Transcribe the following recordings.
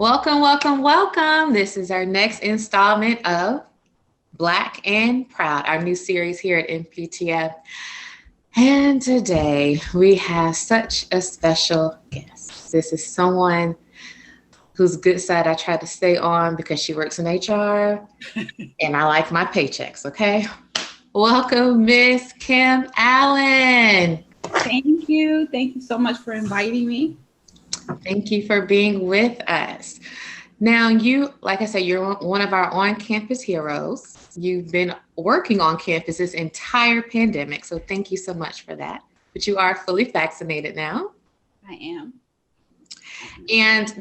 Welcome, welcome, welcome. This is our next installment of Black and Proud, our new series here at NPTF. And today we have such a special guest. This is someone whose good side I try to stay on because she works in HR and I like my paychecks, okay? Welcome, Miss Kim Allen. Thank you. Thank you so much for inviting me. Thank you for being with us. Now, you, like I said, you're one of our on-campus heroes. You've been working on campus this entire pandemic, so thank you so much for that. But you are fully vaccinated now. I am. And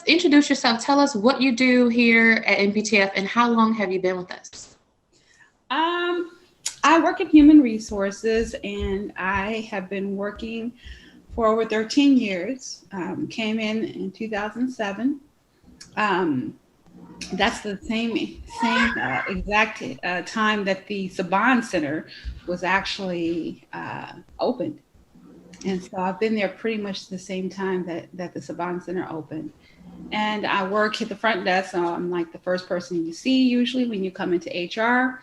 introduce yourself. Tell us what you do here at NPTF and how long have you been with us? I work in human resources and I have been working for over 13 years. Came in 2007. That's the same exact time that the Saban Center was actually opened. And so I've been there pretty much the same time that the Saban Center opened. And I work at the front desk, so I'm like the first person you see usually when you come into HR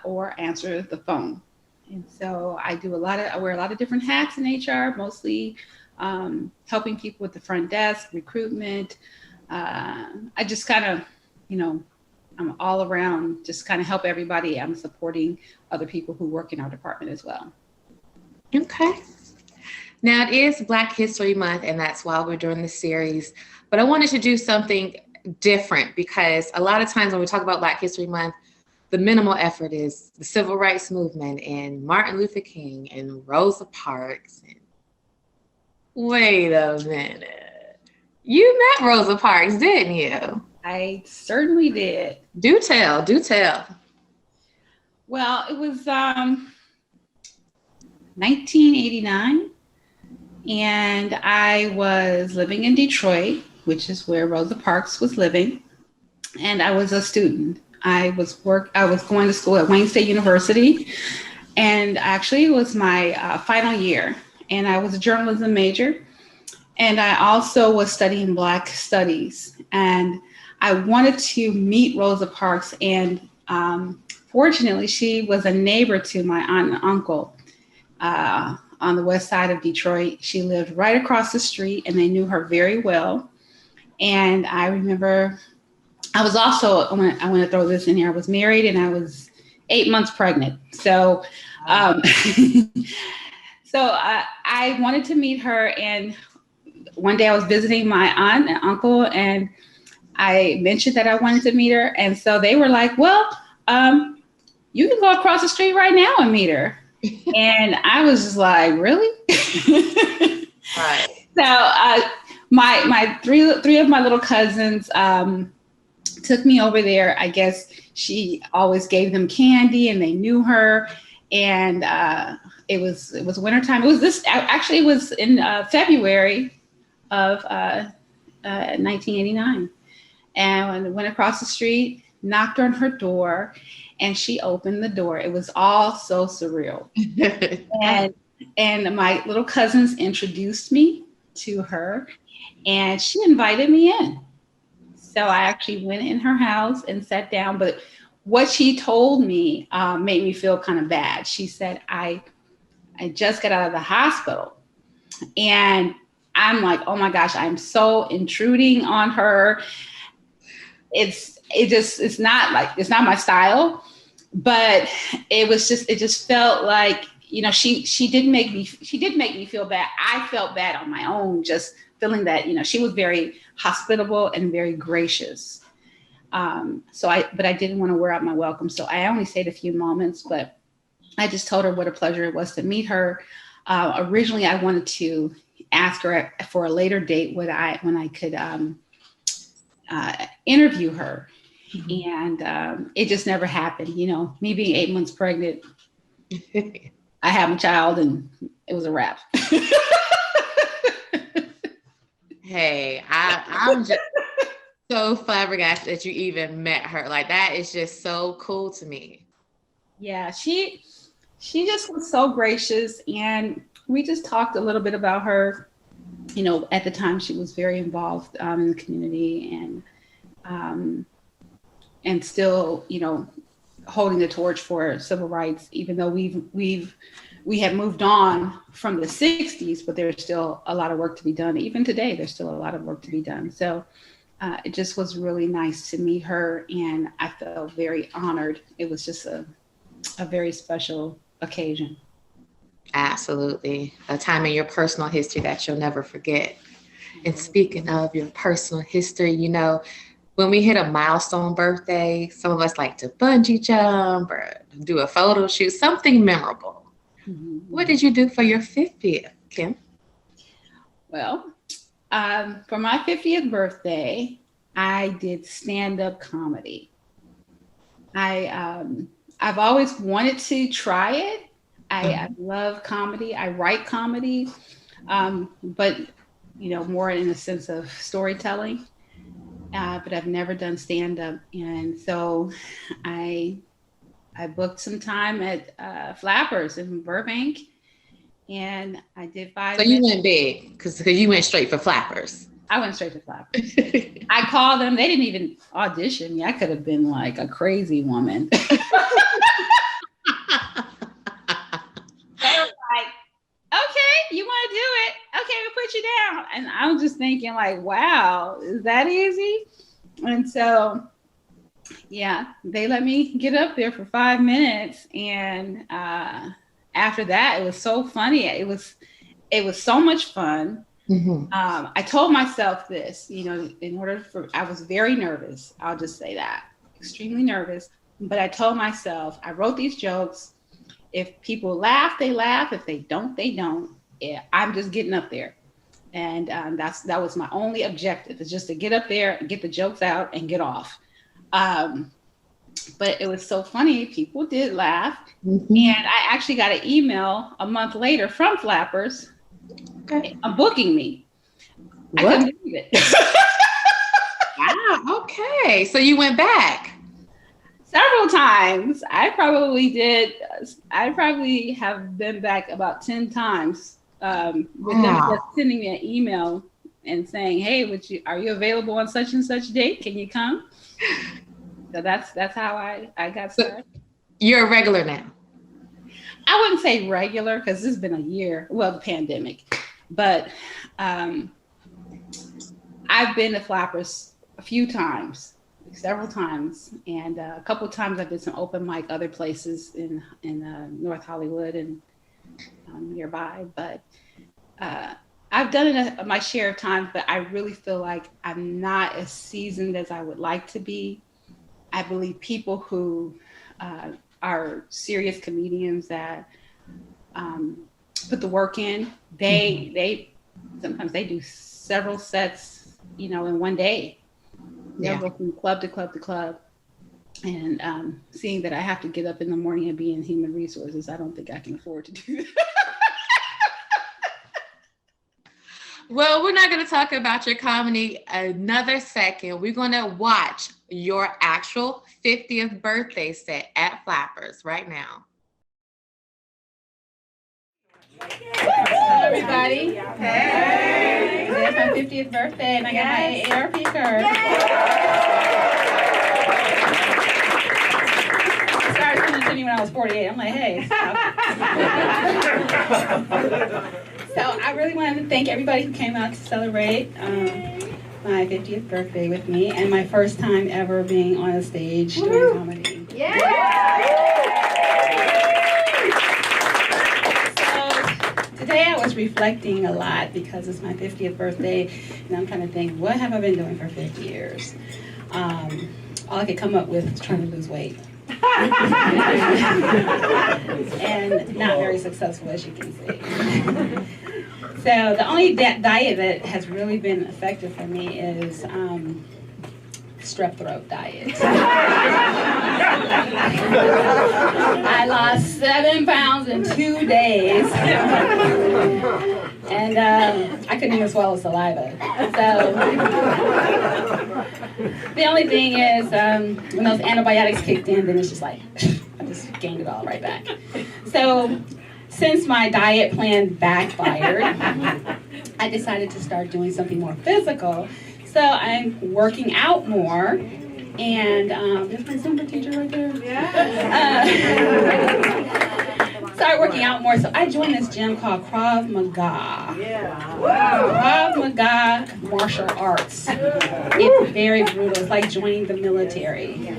or answer the phone. And so I wear a lot of different hats in HR, mostly helping people with the front desk, recruitment. I just kind of, I'm all around, just kind of help everybody. I'm supporting other people who work in our department as well. Okay. Now it is Black History Month, and that's why we're doing this series. But I wanted to do something different because a lot of times when we talk about Black History Month, the minimal effort is the civil rights movement and Martin Luther King and Rosa Parks. Wait a minute. You met Rosa Parks, didn't you? I certainly did. Do tell. Well, it was 1989, and I was living in Detroit, which is where Rosa Parks was living, and I was a student. I was going to school at Wayne State University, and actually it was my final year, and I was a journalism major, and I also was studying Black studies, and I wanted to meet Rosa Parks, and fortunately she was a neighbor to my aunt and uncle on the west side of Detroit. She lived right across the street, and they knew her very well. And I remember I was also, I want to throw this in here, I was married and I was 8 months pregnant. So, I wanted to meet her. And one day I was visiting my aunt and uncle, and I mentioned that I wanted to meet her. And so they were like, well, you can go across the street right now and meet her. And I was just like, really? Right. So my three of my little cousins took me over there. I guess she always gave them candy, and they knew her. And it was wintertime. It was in February of 1989. And I went across the street, knocked on her door, and she opened the door. It was all so surreal. and my little cousins introduced me to her, and she invited me in. So I actually went in her house and sat down. But what she told me made me feel kind of bad. She said, I just got out of the hospital. And I'm like, oh my gosh, I'm so intruding on her. It's not my style, but it just felt like, she did make me feel bad. I felt bad on my own, just feeling that, she was very hospitable and very gracious. But I didn't want to wear out my welcome. So I only stayed a few moments, but I just told her what a pleasure it was to meet her. Originally, I wanted to ask her for a later date when I could interview her. Mm-hmm. And it just never happened. Me being 8 months pregnant, I have a child, and it was a wrap. Hey, I'm just so flabbergasted that you even met her. Like, that is just so cool to me. Yeah, she just was so gracious, and we just talked a little bit about her At the time she was very involved in the community and still, holding the torch for civil rights, even though we have moved on from the 60s, but there's still a lot of work to be done. Even today, there's still a lot of work to be done. So it just was really nice to meet her, and I felt very honored. It was just a very special occasion. Absolutely. A time in your personal history that you'll never forget. And speaking of your personal history, when we hit a milestone birthday, some of us like to bungee jump or do a photo shoot, something memorable. Mm-hmm. What did you do for your 50th, Kim? Well, for my 50th birthday, I did stand-up comedy. I've always wanted to try it. I love comedy. I write comedy, but more in the sense of storytelling. But I've never done stand-up, and so I booked some time at Flappers in Burbank, and I did 5 minutes. So you went big because you went straight for Flappers. I went straight to Flappers. I called them. They didn't even audition me. I could have been like a crazy woman. Okay, you want to do it? Okay, we'll put you down. And I'm just thinking like, wow, is that easy? And so, yeah, they let me get up there for 5 minutes. And after that, it was so funny. It was so much fun. Mm-hmm. I told myself this, I was very nervous. I'll just say that, extremely nervous. But I told myself, I wrote these jokes. If people laugh, they laugh. If they don't, they don't. Yeah, I'm just getting up there. And that was my only objective, is just to get up there and get the jokes out and get off. But it was so funny. People did laugh. Mm-hmm. And I actually got an email a month later from Flappers booking me. What? I couldn't believe it. Wow, okay. So you went back. Several times. I probably have been back about 10 times with them just sending me an email and saying, hey, are you available on such and such date? Can you come? So that's how I got started. You're a regular now. I wouldn't say regular because this has been a year, the pandemic. But I've been to Flappers a few times. Several times, and a couple of times I did some open mic other places in North Hollywood and nearby. But I've done it my share of times, but I really feel like I'm not as seasoned as I would like to be. I believe people who are serious comedians that put the work in, they sometimes they do several sets, in one day. They'll go from club to club to club. And seeing that I have to get up in the morning and be in human resources, I don't think I can afford to do that. Well, we're not going to talk about your comedy another second. We're going to watch your actual 50th birthday set at Flappers right now. Hello, everybody. Hey. Today's my 50th birthday, and I got my AARP card. I started sending it to me when I was 48. I'm like, hey. So I really wanted to thank everybody who came out to celebrate my 50th birthday with me, and my first time ever being on a stage doing comedy. Today I was reflecting a lot because it's my 50th birthday, and I'm trying to think, what have I been doing for 50 years? All I could come up with was trying to lose weight. And not very successful, as you can see. So the only diet that has really been effective for me is strep throat diet. I lost 7 pounds in 2 days. And I couldn't even swallow saliva. So the only thing is when those antibiotics kicked in, then it's just like, I just gained it all right back. So since my diet plan backfired, I decided to start doing something more physical. So I'm working out more. And there's my Zumba teacher right there. Yeah. Started working out more. So I joined this gym called Krav Maga. Yeah. Wow. Krav Maga martial arts. It's very brutal. It's like joining the military.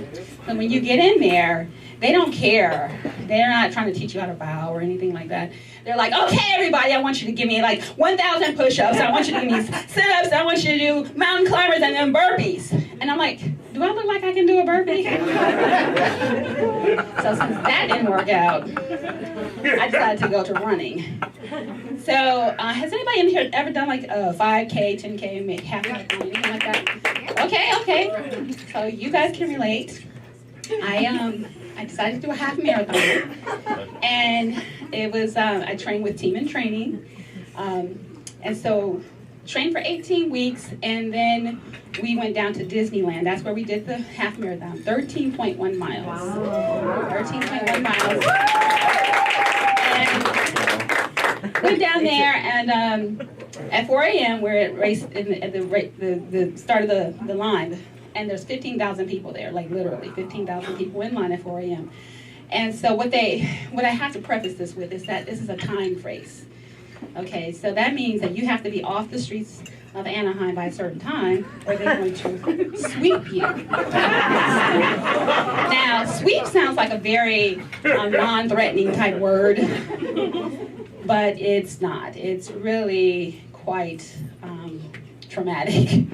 So when you get in there, they don't care. They're not trying to teach you how to bow or anything like that. They're like, okay, everybody, I want you to give me like 1,000 push-ups. I want you to give me sit-ups. I want you to do mountain climbers and then burpees. And I'm like, do I look like I can do a burpee? So since that didn't work out, I decided to go to running. So has anybody in here ever done like a 5K, 10K, maybe half marathon, anything like that? Okay. So you guys can relate. I decided to do a half marathon, and it was I trained with Team in Training, and so trained for 18 weeks, and then we went down to Disneyland. That's where we did the half marathon, 13.1 miles. Wow. 13.1 miles. And went down there, and at 4 a.m. we're at race at the start of the line. And there's 15,000 people there, like literally 15,000 people in line at 4 a.m. And so what I have to preface this with is that this is a timed race. Okay, so that means that you have to be off the streets of Anaheim by a certain time, or they're going to sweep you. Now, sweep sounds like a very non-threatening type word, but it's not. It's really quite traumatic.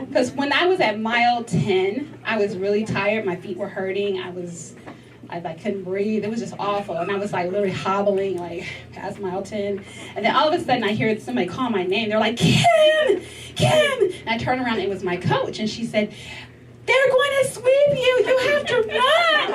Because when I was at mile 10, I was really tired. My feet were hurting. I couldn't breathe. It was just awful. And I was like literally hobbling like past mile 10. And then all of a sudden I hear somebody call my name. They're like, Kim! And I turned around and it was my coach. And she said, they're going to sweep you. You have to run.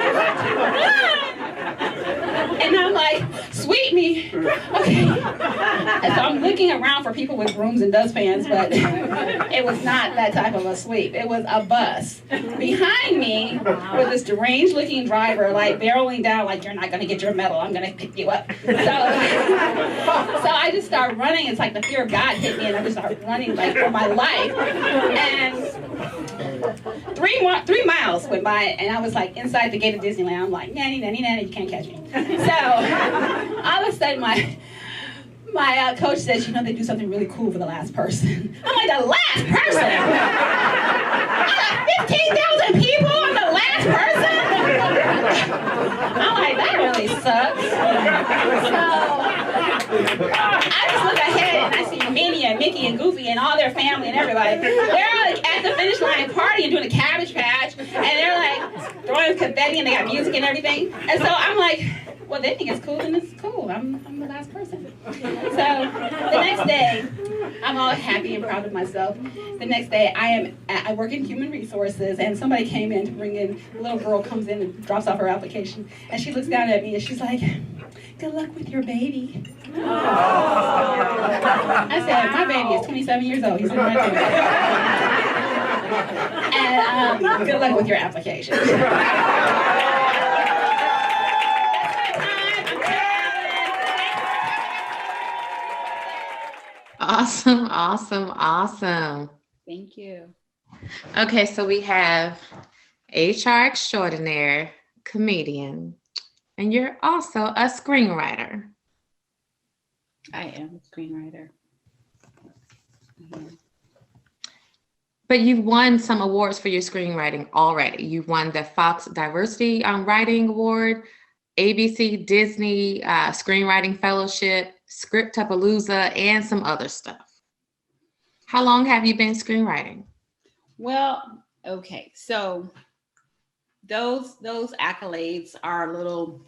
And I'm like, sweep me. Okay. And so I'm looking around for people with brooms and dustpans, but it was not that type of a sweep. It was a bus. Behind me was this deranged looking driver, like barreling down, like, you're not going to get your medal. I'm going to pick you up. So I just started running. It's like the fear of God hit me, and I just started running like for my life. And 3 miles went by, and I was like inside the gate of Disneyland. I'm like, nanny, you can't catch me. So all of a sudden, my coach says, they do something really cool for the last person. I'm like, the last person? I got 15,000 people. I'm the last person? I'm like, that really sucks. So I just look ahead and I see Minnie and Mickey and Goofy and all their family and everybody. They're like at the finish line partying, doing a Cabbage Patch, and they're like throwing confetti and they got music and everything. And so I'm like, well, they think it's cool, and it's cool. I'm the last person. So the next day, I'm all happy and proud of myself. The next day, I work in human resources, and somebody came in to bring in, a little girl comes in and drops off her application, and she looks down at me and she's like, good luck with your baby. I said, my baby is 27 years old. He's in my room. And good luck with your application. Awesome. Thank you. Okay, so we have HR extraordinaire, comedian, and you're also a screenwriter. I am a screenwriter. Mm-hmm. But you've won some awards for your screenwriting already. You won the Fox Diversity Writing Award, ABC Disney Screenwriting Fellowship, Scriptapalooza, and some other stuff. How long have you been screenwriting? Well, okay, so those accolades are a little.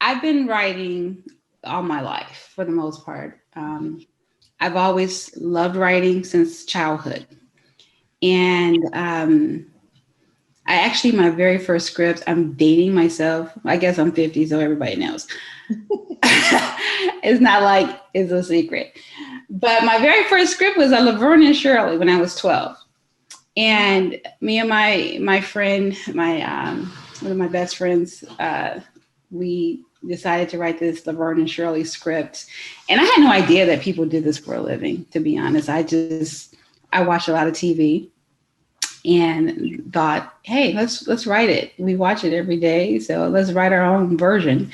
I've been writing all my life for the most part. I've always loved writing since childhood, and my very first script, I'm dating myself. I guess I'm 50, so everybody knows. It's not like it's a secret. But my very first script was a Laverne and Shirley when I was 12. And me and my friend, one of my best friends, we decided to write this Laverne and Shirley script. And I had no idea that people did this for a living, to be honest. I watched a lot of TV and thought, hey, let's write it. We watch it every day, so let's write our own version.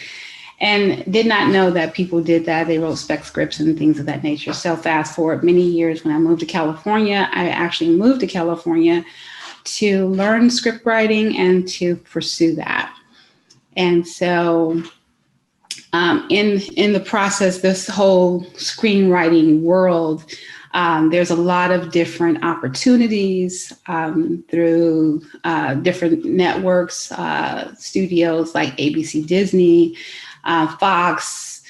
And did not know that people did that. They wrote spec scripts and things of that nature. So fast forward many years, when I moved to California, I actually moved to California to learn script writing and to pursue that. And so in the process, this whole screenwriting world, there's a lot of different opportunities through different networks, studios like ABC, Disney, Fox.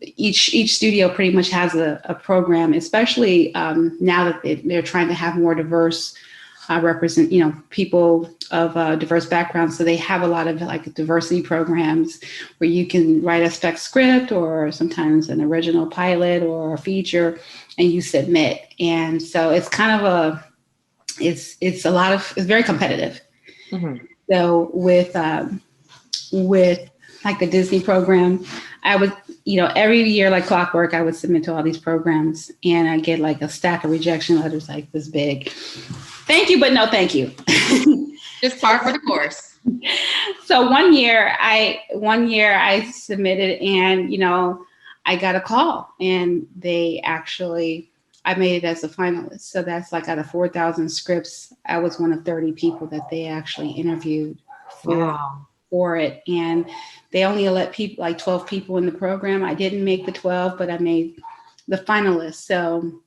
Each studio pretty much has a program, especially now that they're trying to have more diverse people of diverse backgrounds. So they have a lot of like diversity programs where you can write a spec script or sometimes an original pilot or a feature, and you submit. And so it's kind of it's very competitive. Mm-hmm. So with like the Disney program, I would, every year like clockwork, I would submit to all these programs, and I get like a stack of rejection letters like this big. Thank you, but no thank you. Just par for the course. So one year I submitted, and I got a call, and I made it as a finalist. So that's like out of 4,000 scripts, I was one of 30 people that they actually interviewed for it. And they only let people, like 12 people in the program. I didn't make the 12, but I made the finalists. So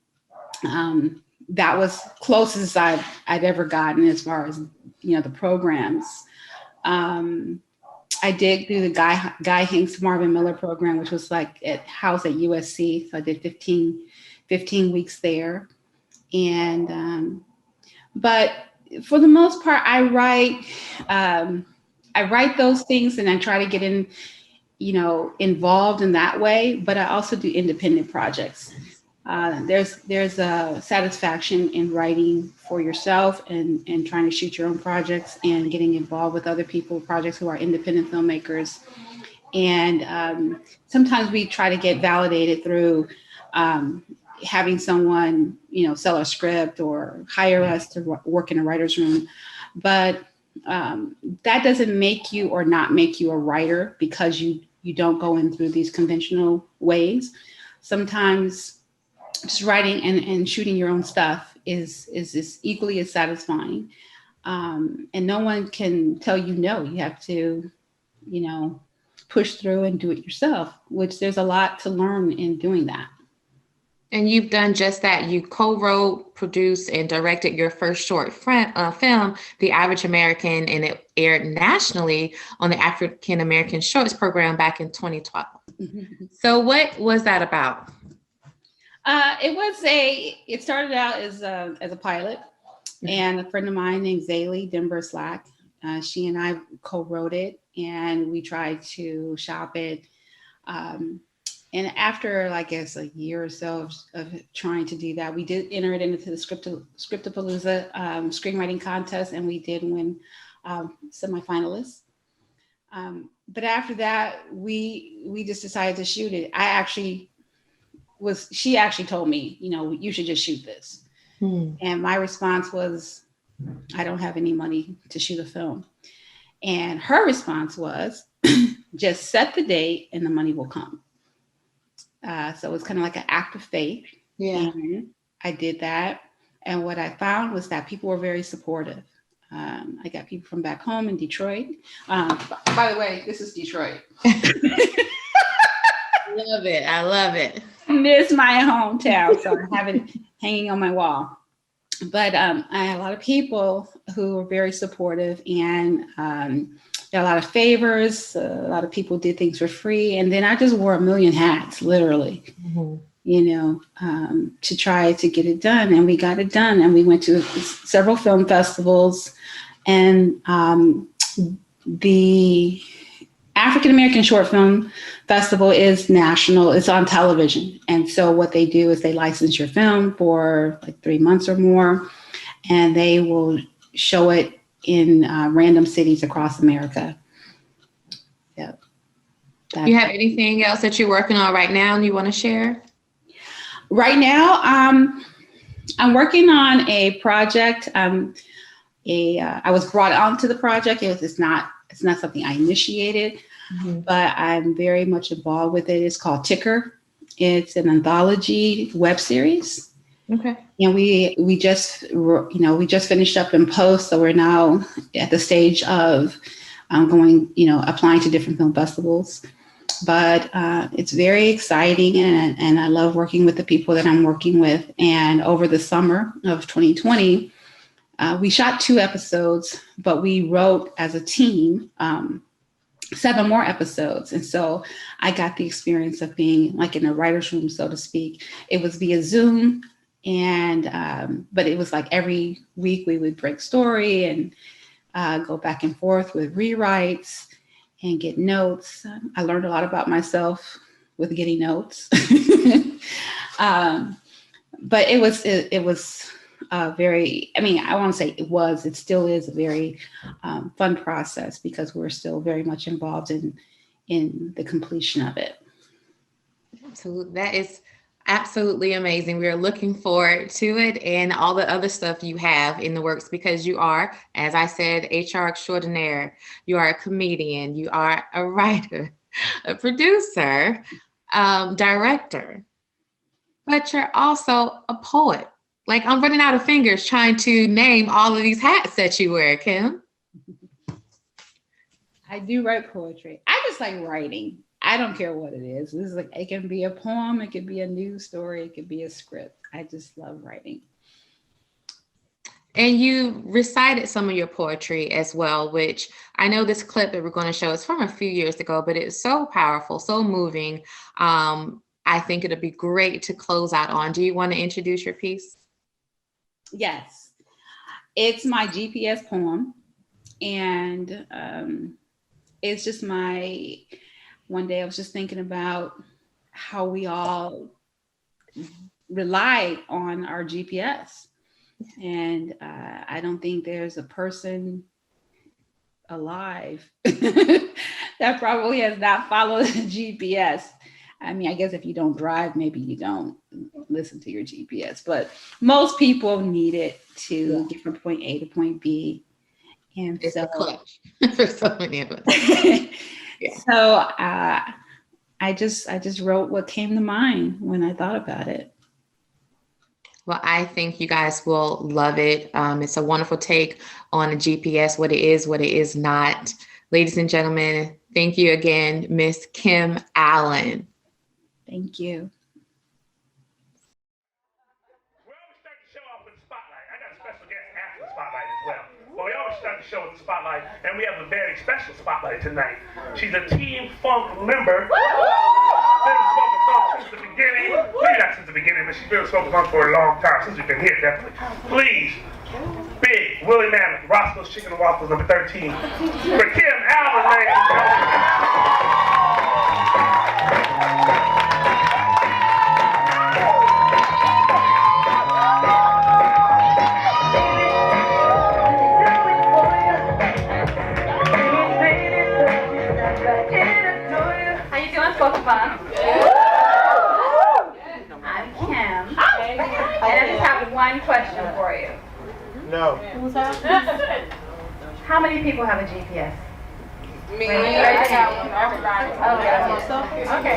that was closest I'd ever gotten as far as, the programs. I did do the Guy Hinks Marvin Miller program, which was like housed at USC. So I did 15 weeks there. And, but for the most part, I write those things, and I try to get involved in that way, but I also do independent projects. There's a satisfaction in writing for yourself and trying to shoot your own projects and getting involved with other people, projects who are independent filmmakers. And sometimes we try to get validated through having someone, sell our script or hire us to work in a writer's room. But that doesn't make you or not make you a writer, because you don't go in through these conventional ways. Sometimes just writing and shooting your own stuff is equally as satisfying. And no one can tell you no. You have to, push through and do it yourself, which there's a lot to learn in doing that. And you've done just that. You co-wrote, produced, and directed your first short film, The Average American, and it aired nationally on the African American Shorts program back in 2012. Mm-hmm. So what was that about? It started out as a pilot, and a friend of mine named Zaylee Denver Slack, she and I co-wrote it, and we tried to shop it. And after, I guess, a year or so of trying to do that, we did enter it into the Scriptapalooza screenwriting contest, and we did win semifinalists. But after that, we just decided to shoot it. She actually told me, you should just shoot this. And my response was, I don't have any money to shoot a film. And her response was, just set the date and the money will come. So it's kind of like an act of faith. Yeah. And I did that. And what I found was that people were very supportive. I got people from back home in Detroit. By the way, this is Detroit. Love it. I love it. This is my hometown, so I have it hanging on my wall. But I had a lot of people who were very supportive, and there are a lot of favors. A lot of people did things for free. And then I just wore a million hats, literally, to try to get it done. And we got it done. And we went to several film festivals. And the African American Short Film Festival is national. It's on television. And so what they do is they license your film for like 3 months or more, and they will show it in random cities across America. Yep. You have anything else that you're working on right now and you want to share? Right now, I'm working on a project. I was brought onto the project. It's not something I initiated, but I'm very much involved with it. It's called Ticker. It's an anthology web series. Okay. And we just finished up in post, so we're now at the stage of going, applying to different film festivals. But it's very exciting, and I love working with the people that I'm working with. And over the summer of 2020, we shot 2 episodes, but we wrote as a team 7 more episodes. And so I got the experience of being like in a writer's room, so to speak. It was via Zoom, and but it was like every week we would break story and go back and forth with rewrites and get notes. I learned a lot about myself with getting notes. But it was very, I want to say it still is a very fun process, because we're still very much involved in the completion of it. Absolutely. That is absolutely amazing. We're looking forward to it and all the other stuff you have in the works, because you are, as I said, HR extraordinaire. You are a comedian. You are a writer, a producer, director, but you're also a poet. Like, I'm running out of fingers trying to name all of these hats that you wear, Kim. I do write poetry. I just like writing. I don't care what it is. This is like, it can be a poem, it could be a news story, it could be a script. I just love writing. And you recited some of your poetry as well, which I know this clip that we're going to show is from a few years ago, but it's so powerful, so moving. I think it'll be great to close out on. Do you want to introduce your piece? Yes. It's my GPS poem. And it's just one day I was just thinking about how we all rely on our GPS. And I don't think there's a person alive that probably has not followed the GPS. I guess if you don't drive, maybe you don't listen to your GPS, but most people need it to get from point A to point B. And it's so, a clutch for so many of us. Yeah. So I just wrote what came to mind when I thought about it. Well, I think you guys will love it. It's a wonderful take on a GPS, what it is not. Ladies and gentlemen, thank you again, Miss Kim Allen. Thank you. We always start the show off with the spotlight. I got a special guest after the spotlight as well. But we always start the show with the spotlight, and we have a very special spotlight tonight. She's a Team Funk member. Been smoking funk since the beginning. Maybe not since the beginning, but she's been smoking funk for a long time, since we've been here, definitely. Please, big Willie Mammoth, Roscoe's Chicken and Waffles, number 13. For Kim Allen, ladies and gentlemen. I'm Kim, and I just have one question for you. No. Who's that? How many people have a GPS? Me. I have one. Everybody. Okay.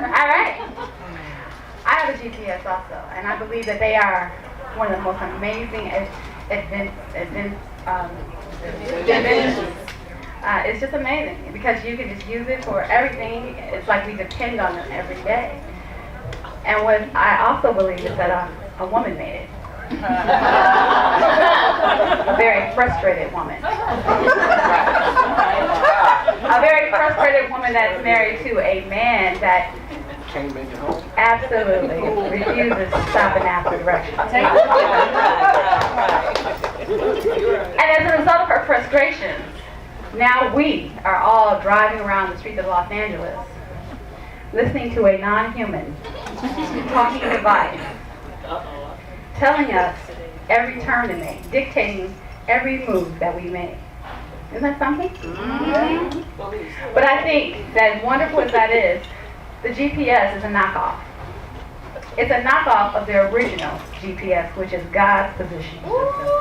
All right. I have a GPS also, and I believe that they are one of the most amazing inventions. It's just amazing because you can just use it for everything. It's like we depend on them every day. And what I also believe is that a woman made it. A very frustrated woman. A very frustrated woman that's married to a man that absolutely refuses to stop and ask for directions. And as a result of her frustrations, now we are all driving around the streets of Los Angeles, listening to a non-human talking device, telling us every turn to make, dictating every move that we make. Isn't that something? But I think that as wonderful as that is, the GPS is a knockoff. It's a knockoff of the original GPS, which is God's positioning system.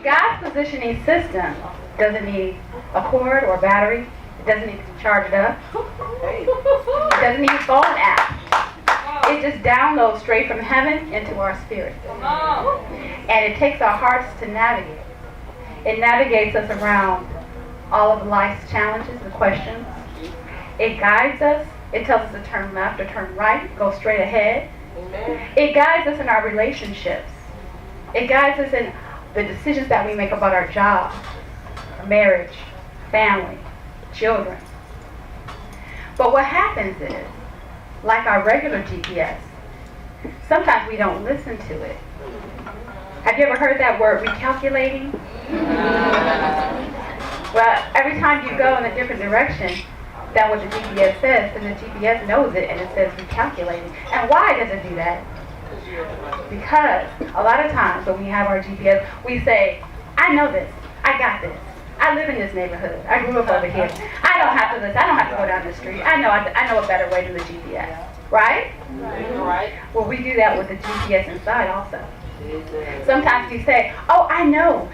God's positioning system doesn't need a cord or a battery. It doesn't need to charge it up. It doesn't need a phone app. It just downloads straight from heaven into our spirit. And it takes our hearts to navigate. It navigates us around all of life's challenges and questions. It guides us. It tells us to turn left or turn right, go straight ahead. It guides us in our relationships. It guides us in the decisions that we make about our job, our marriage, family, children. But what happens is, like our regular GPS, sometimes we don't listen to it. Have you ever heard that word, recalculating? Well, every time you go in a different direction than what the GPS says, and the GPS knows it, and it says recalculating. And why does it do that? Because a lot of times when we have our GPS, we say, I know this, I got this. I live in this neighborhood. I grew up over here. I don't have to listen. I don't have to go down the street. I know a better way than the GPS. Right? Right. Well, we do that with the GPS inside also. Sometimes we say, oh, I know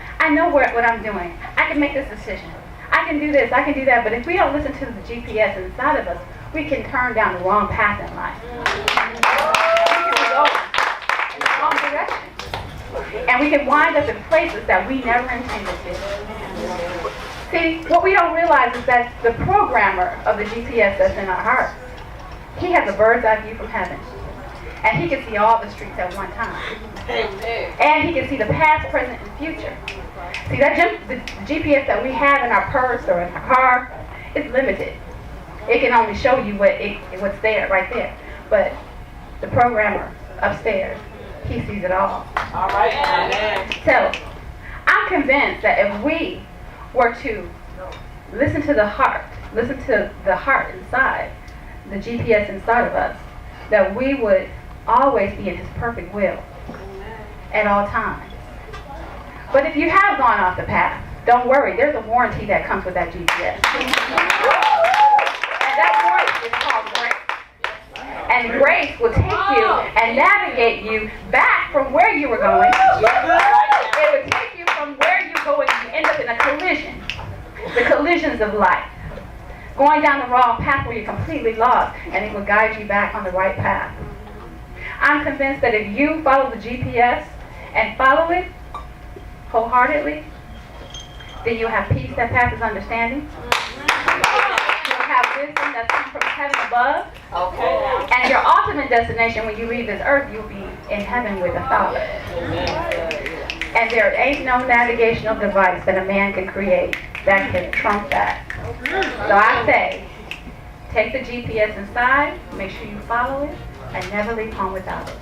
what I'm doing. I can make this decision. I can do this, I can do that. But if we don't listen to the GPS inside of us, we can turn down the wrong path in life. We can go in the wrong direction. And we can wind up in places that we never intended to. See, what we don't realize is that the programmer of the GPS that's in our hearts, he has a bird's eye view from heaven. And he can see all the streets at one time. And he can see the past, present, and future. See, the GPS that we have in our purse or in our car is limited. It can only show you what's there, right there. But the programmer upstairs, he sees it all. All right. So, I'm convinced that if we were to listen to the heart inside, the GPS inside of us, that we would always be in His perfect will at all times. But if you have gone off the path, don't worry, there's a warranty that comes with that GPS. And that warranty is called grace. And grace will take you and navigate you back from where you were going. It will take you from where you're going and you end up in a collision. The collisions of life. Going down the wrong path where you're completely lost, and it will guide you back on the right path. I'm convinced that if you follow the GPS and follow it wholeheartedly, then you'll have peace that passes understanding. You'll have wisdom that's come from heaven above. Okay. And your ultimate destination when you leave this earth, you'll be in heaven with the Father. And there ain't no navigational device that a man can create that can trump that. So I say, take the GPS inside, make sure you follow it, and never leave home without it.